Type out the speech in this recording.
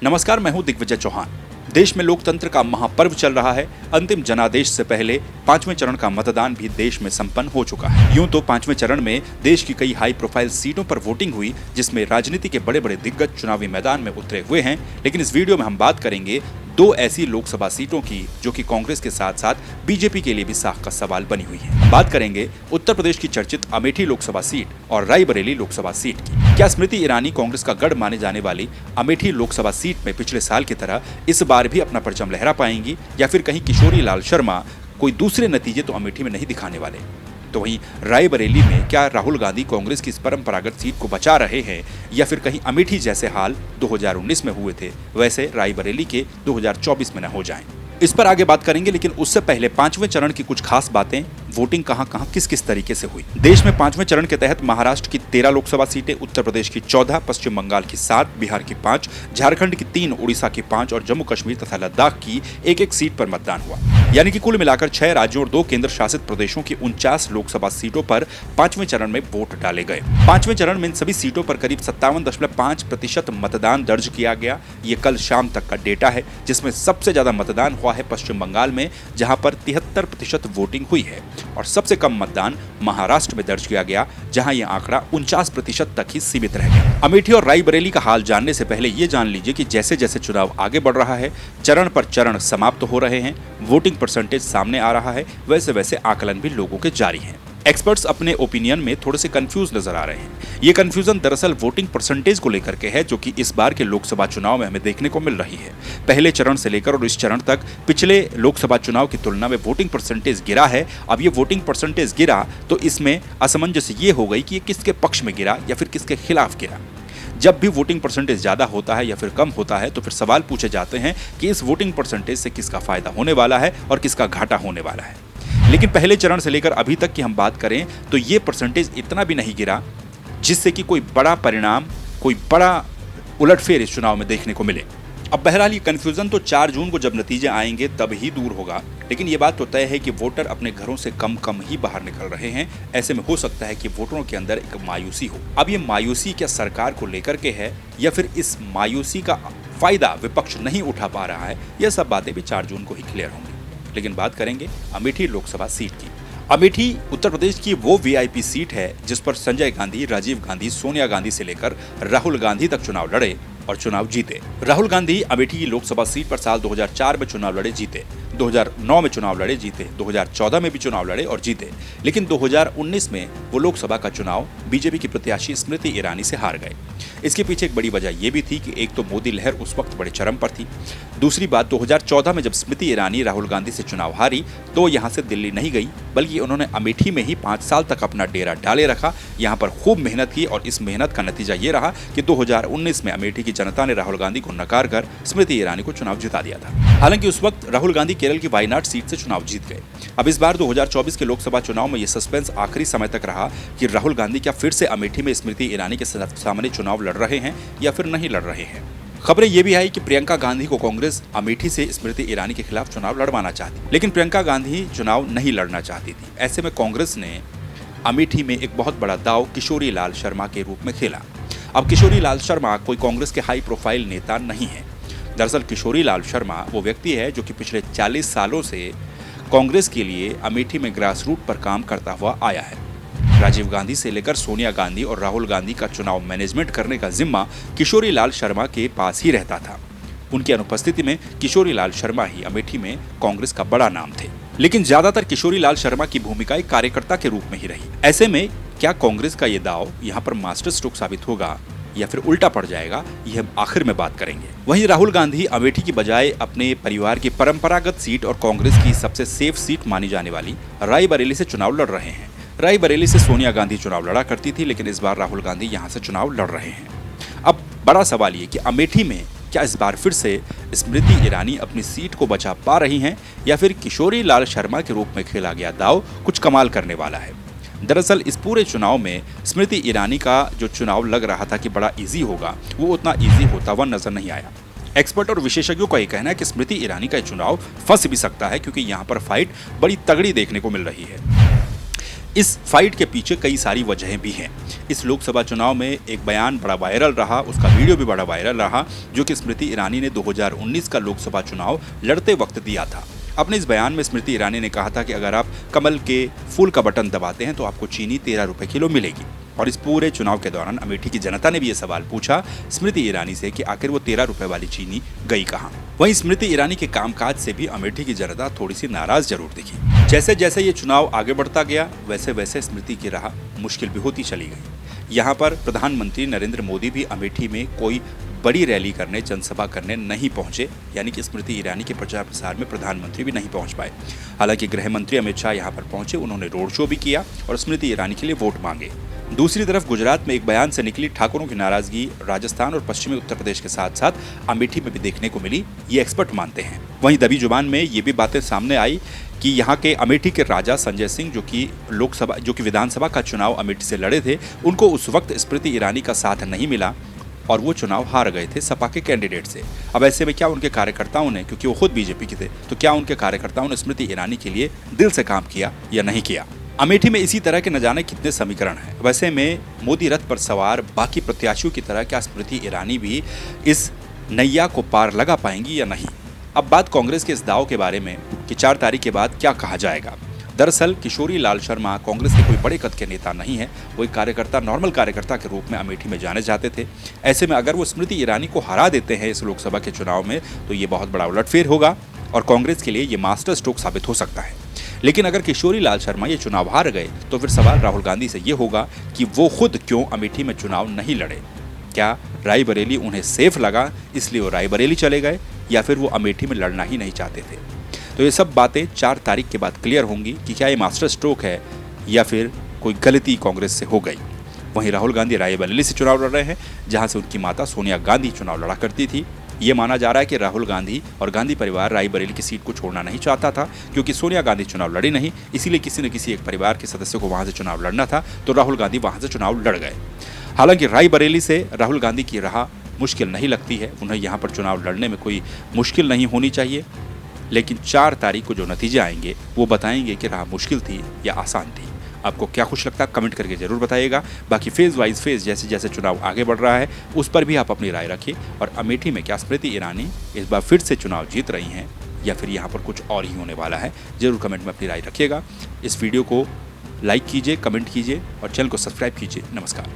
नमस्कार, मैं हूं दिग्विजय चौहान। देश में लोकतंत्र का महापर्व चल रहा है। अंतिम जनादेश से पहले पांचवें चरण का मतदान भी देश में संपन्न हो चुका है। यूं तो पांचवें चरण में देश की कई हाई प्रोफाइल सीटों पर वोटिंग हुई, जिसमें राजनीति के बड़े बड़े दिग्गज चुनावी मैदान में उतरे हुए हैं। लेकिन इस वीडियो में हम बात करेंगे दो ऐसी लोकसभा सीटों की जो कि कांग्रेस के साथ साथ बीजेपी के लिए भी साख का सवाल बनी हुई है। बात करेंगे उत्तर प्रदेश की चर्चित अमेठी लोकसभा सीट और रायबरेली लोकसभा सीट की। क्या स्मृति ईरानी कांग्रेस का गढ़ माने जाने वाली अमेठी लोकसभा सीट में पिछले साल की तरह इस बार भी अपना परचम लहरा पाएंगी, या फिर कहीं किशोरी लाल शर्मा कोई दूसरे नतीजे तो अमेठी में नहीं दिखाने वाले? तो वहीं रायबरेली में क्या राहुल गांधी कांग्रेस की इस परंपरागत सीट को बचा रहे हैं, या फिर कहीं अमेठी जैसे हाल 2019 में हुए थे वैसे रायबरेली के 2024 में न हो जाएं? इस पर आगे बात करेंगे, लेकिन उससे पहले पांचवें चरण की कुछ खास बातें। वोटिंग कहां किस किस तरीके से हुई। देश में पांचवें चरण के तहत महाराष्ट्र की 13 लोकसभा सीटें, उत्तर प्रदेश की 14, पश्चिम बंगाल की 7, बिहार की 5, झारखंड की 3, उड़ीसा की 5 और जम्मू कश्मीर तथा लद्दाख की एक सीट पर मतदान हुआ। यानी कि कुल मिलाकर 6 राज्यों और 2 केंद्र शासित प्रदेशों की 49 लोकसभा सीटों पर पांचवें चरण में वोट डाले गए। पांचवें चरण में इन सभी सीटों पर करीब 57.5% मतदान दर्ज किया गया। ये कल शाम तक का डेटा है, जिसमें सबसे ज्यादा मतदान हुआ है पश्चिम बंगाल में, जहां पर 73% वोटिंग हुई है, और सबसे कम मतदान महाराष्ट्र में दर्ज किया गया, जहां यह आंकड़ा 49% तक ही सीमित रह गया। अमेठी और रायबरेली का हाल जानने से पहले ये जान लीजिए कि जैसे जैसे चुनाव आगे बढ़ रहा है, चरण पर चरण समाप्त हो रहे हैं, वोटिंग परसेंटेज सामने आ रहा है, वैसे वैसे आकलन भी लोगों के जारी हैं। एक्सपर्ट्स अपने ओपिनियन में थोड़े से कंफ्यूज नजर आ रहे हैं। ये कंफ्यूजन दरअसल वोटिंग परसेंटेज को लेकर के है, जो कि इस बार के लोकसभा चुनाव में हमें देखने को मिल रही है। पहले चरण से लेकर और इस चरण तक पिछले लोकसभा चुनाव की तुलना में वोटिंग परसेंटेज गिरा है। अब ये वोटिंग परसेंटेज गिरा तो इसमें असमंजस ये हो गई कि ये किसके पक्ष में गिरा या फिर किसके खिलाफ गिरा। जब भी वोटिंग परसेंटेज ज्यादा होता है या फिर कम होता है तो फिर सवाल पूछे जाते हैं कि इस वोटिंग परसेंटेज से किसका फायदा होने वाला है और किसका घाटा होने वाला है। लेकिन पहले चरण से लेकर अभी तक की हम बात करें तो ये परसेंटेज इतना भी नहीं गिरा जिससे कि कोई बड़ा परिणाम, कोई बड़ा उलटफेर इस चुनाव में देखने को मिले। अब बहरहाल ये कंफ्यूजन तो 4 जून को जब नतीजे आएंगे तब ही दूर होगा, लेकिन ये बात तो तय है कि वोटर अपने घरों से कम ही बाहर निकल रहे हैं। ऐसे में हो सकता है कि वोटरों के अंदर एक मायूसी हो। अब ये मायूसी क्या सरकार को लेकर के है, या फिर इस मायूसी का फायदा विपक्ष नहीं उठा पा रहा है? यह सब बातें भी 4 जून को ही क्लियर होंगी। लेकिन बात करेंगे अमेठी लोकसभा सीट की। अमेठी उत्तर प्रदेश की वो वीआईपी सीट है जिस पर संजय गांधी, राजीव गांधी, सोनिया गांधी से लेकर राहुल गांधी तक चुनाव लड़े और चुनाव जीते। राहुल गांधी अमेठी की लोकसभा सीट पर साल 2004 में चुनाव लड़े, जीते। 2009 में चुनाव लड़े, जीते। 2014 में भी चुनाव लड़े और जीते। लेकिन 2019 में वो लोकसभा का चुनाव बीजेपी की प्रत्याशी स्मृति ईरानी से हार गए। इसके पीछे एक बड़ी वजह यह भी थी कि एक तो मोदी लहर उस वक्त बड़े चरम पर थी। दूसरी बात, 2014 में जब स्मृति ईरानी राहुल गांधी से चुनाव हारी तो यहां से दिल्ली नहीं गई, बल्कि उन्होंने अमेठी में ही 5 साल तक अपना डेरा डाले रखा। यहां पर खूब मेहनत की और इस मेहनत का नतीजा ये रहा कि 2019 में अमेठी की जनता ने राहुल गांधी को नकार कर स्मृति ईरानी को चुनाव जिता दिया था। हालांकि उस वक्त राहुल गांधी केरल की वायनाड सीट से चुनाव जीत गए। अब इस बार 2024 के लोकसभा चुनाव में यह सस्पेंस आखिरी समय तक रहा कि राहुल गांधी क्या फिर से अमेठी में स्मृति ईरानी के सामने चुनाव लड़ रहे हैं या फिर नहीं लड़ रहे हैं। खबरें ये भी आई कि प्रियंका गांधी को कांग्रेस अमेठी से स्मृति ईरानी के खिलाफ चुनाव लड़वाना चाहती, लेकिन प्रियंका गांधी चुनाव नहीं लड़ना चाहती थी। ऐसे में कांग्रेस ने अमेठी में एक बहुत बड़ा दांव किशोरी लाल शर्मा के रूप में खेला। अब किशोरी लाल शर्मा कोई कांग्रेस के हाई प्रोफाइल नेता नहीं है। दरअसल किशोरी लाल शर्मा वो व्यक्ति है जो कि पिछले 40 सालों से कांग्रेस के लिए अमेठी में ग्रास रूट पर काम करता हुआ आया है। राजीव गांधी से लेकर सोनिया गांधी और राहुल गांधी का चुनाव मैनेजमेंट करने का जिम्मा किशोरी लाल शर्मा के पास ही रहता था। उनकी अनुपस्थिति में किशोरी लाल शर्मा ही अमेठी में कांग्रेस का बड़ा नाम थे। लेकिन ज्यादातर किशोरी लाल शर्मा की भूमिका एक कार्यकर्ता के रूप में ही रही। ऐसे में क्या कांग्रेस का ये दाव यहाँ पर मास्टर स्ट्रोक साबित होगा या फिर उल्टा पड़ जाएगा, ये हम आखिर में बात करेंगे। वहीं राहुल गांधी अमेठी की बजाय अपने परिवार की परंपरागत सीट और कांग्रेस की सबसे सेफ सीट मानी जाने वाली रायबरेली से चुनाव लड़ रहे हैं। रायबरेली से सोनिया गांधी चुनाव लड़ा करती थी, लेकिन इस बार राहुल गांधी यहां से चुनाव लड़ रहे हैं। अब बड़ा सवाल ये कि अमेठी में क्या इस बार फिर से स्मृति ईरानी अपनी सीट को बचा पा रही हैं, या फिर किशोरी लाल शर्मा के रूप में खेला गया दाव कुछ कमाल करने वाला है। दरअसल इस पूरे चुनाव में स्मृति ईरानी का जो चुनाव लग रहा था कि बड़ा इजी होगा, वो उतना इजी होता हुआ नजर नहीं आया। एक्सपर्ट और विशेषज्ञों का ये कहना है कि स्मृति ईरानी का चुनाव फंस भी सकता है, क्योंकि यहाँ पर फाइट बड़ी तगड़ी देखने को मिल रही है। इस फाइट के पीछे कई सारी वजहें भी हैं। इस लोकसभा चुनाव में एक बयान बड़ा वायरल रहा, उसका वीडियो भी बड़ा वायरल रहा, जो कि स्मृति ईरानी ने 2019 का लोकसभा चुनाव लड़ते वक्त दिया था। अपने इस बयान में स्मृति ईरानी ने कहा था कि अगर आप कमल के फूल का बटन दबाते हैं तो आपको चीनी 13 रुपए किलो मिलेगी। और इस पूरे चुनाव के दौरान अमेठी की जनता ने भी ये सवाल पूछा स्मृति ईरानी से कि आखिर वो 13 रुपए वाली चीनी गई कहाँ। वहीं स्मृति ईरानी के कामकाज से भी अमेठी की जनता थोड़ी सी नाराज जरूर दिखी। जैसे जैसे ये चुनाव आगे बढ़ता गया वैसे वैसे स्मृति की राह मुश्किल भी होती चली गई। यहाँ पर प्रधानमंत्री नरेंद्र मोदी भी अमेठी में कोई बड़ी रैली करने, जनसभा करने नहीं पहुंचे, यानी कि स्मृति ईरानी के प्रचार प्रसार में प्रधानमंत्री भी नहीं पहुंच पाए। हालांकि गृह मंत्री अमित शाह यहां पर पहुंचे, उन्होंने रोड शो भी किया और स्मृति ईरानी के लिए वोट मांगे। दूसरी तरफ गुजरात में एक बयान से निकली ठाकुरों की नाराजगी राजस्थान और पश्चिमी उत्तर प्रदेश के साथ साथ अमेठी में भी देखने को मिली, ये एक्सपर्ट मानते हैं। वहीं दबी जुबान में ये भी बातें सामने आई कि यहाँ के अमेठी के राजा संजय सिंह जो कि विधानसभा का चुनाव अमेठी से लड़े थे, उनको उस वक्त स्मृति ईरानी का साथ नहीं मिला और वो चुनाव हार गए थे सपा के कैंडिडेट से। अब ऐसे में क्या उनके कार्यकर्ताओं ने, क्योंकि वो खुद बीजेपी के थे, तो क्या उनके कार्यकर्ताओं ने स्मृति ईरानी के लिए दिल से काम किया या नहीं किया। अमेठी में इसी तरह के न जाने कितने समीकरण हैं। वैसे में मोदी रथ पर सवार बाकी प्रत्याशियों की तरह क्या स्मृति ईरानी भी इस नैया को पार लगा पाएंगी या नहीं। अब बात कांग्रेस के इस दाव के बारे में कि 4 तारीख के बाद क्या कहा जाएगा। दरअसल किशोरी लाल शर्मा कांग्रेस के कोई बड़े कद के नेता नहीं है, वो एक कार्यकर्ता, नॉर्मल कार्यकर्ता के रूप में अमेठी में जाने जाते थे। ऐसे में अगर वो स्मृति ईरानी को हरा देते हैं इस लोकसभा के चुनाव में तो ये बहुत बड़ा उलटफेर होगा और कांग्रेस के लिए ये मास्टर स्ट्रोक साबित हो सकता है। लेकिन अगर किशोरी लाल शर्मा ये चुनाव हार गए तो फिर सवाल राहुल गांधी से ये होगा कि वो खुद क्यों अमेठी में चुनाव नहीं लड़े। क्या रायबरेली उन्हें सेफ लगा इसलिए वो रायबरेली चले गए, या फिर वो अमेठी में लड़ना ही नहीं चाहते थे। तो ये सब बातें 4 तारीख के बाद क्लियर होंगी कि क्या ये मास्टर स्ट्रोक है या फिर कोई गलती कांग्रेस से हो गई। वहीं राहुल गांधी रायबरेली से चुनाव लड़ रहे हैं, जहां से उनकी माता सोनिया गांधी चुनाव लड़ा करती थी। ये माना जा रहा है कि राहुल गांधी और गांधी परिवार रायबरेली की सीट को छोड़ना नहीं चाहता था, क्योंकि सोनिया गांधी चुनाव लड़ी नहीं, इसीलिए किसी न किसी एक परिवार के सदस्य को वहां से चुनाव लड़ना था, तो राहुल गांधी वहां से चुनाव लड़ गए। हालांकि रायबरेली से राहुल गांधी की राह मुश्किल नहीं लगती है, उन्हें यहाँ पर चुनाव लड़ने में कोई मुश्किल नहीं होनी चाहिए। लेकिन 4 तारीख को जो नतीजे आएंगे वो बताएंगे कि राह मुश्किल थी या आसान थी। आपको क्या कुछ लगता है कमेंट करके जरूर बताइएगा। बाकी फेज वाइज जैसे जैसे चुनाव आगे बढ़ रहा है उस पर भी आप अपनी राय रखिए। और अमेठी में क्या स्मृति ईरानी इस बार फिर से चुनाव जीत रही हैं या फिर यहाँ पर कुछ और ही होने वाला है, जरूर कमेंट में अपनी राय रखिएगा। इस वीडियो को लाइक कीजिए, कमेंट कीजिए और चैनल को सब्सक्राइब कीजिए। नमस्कार।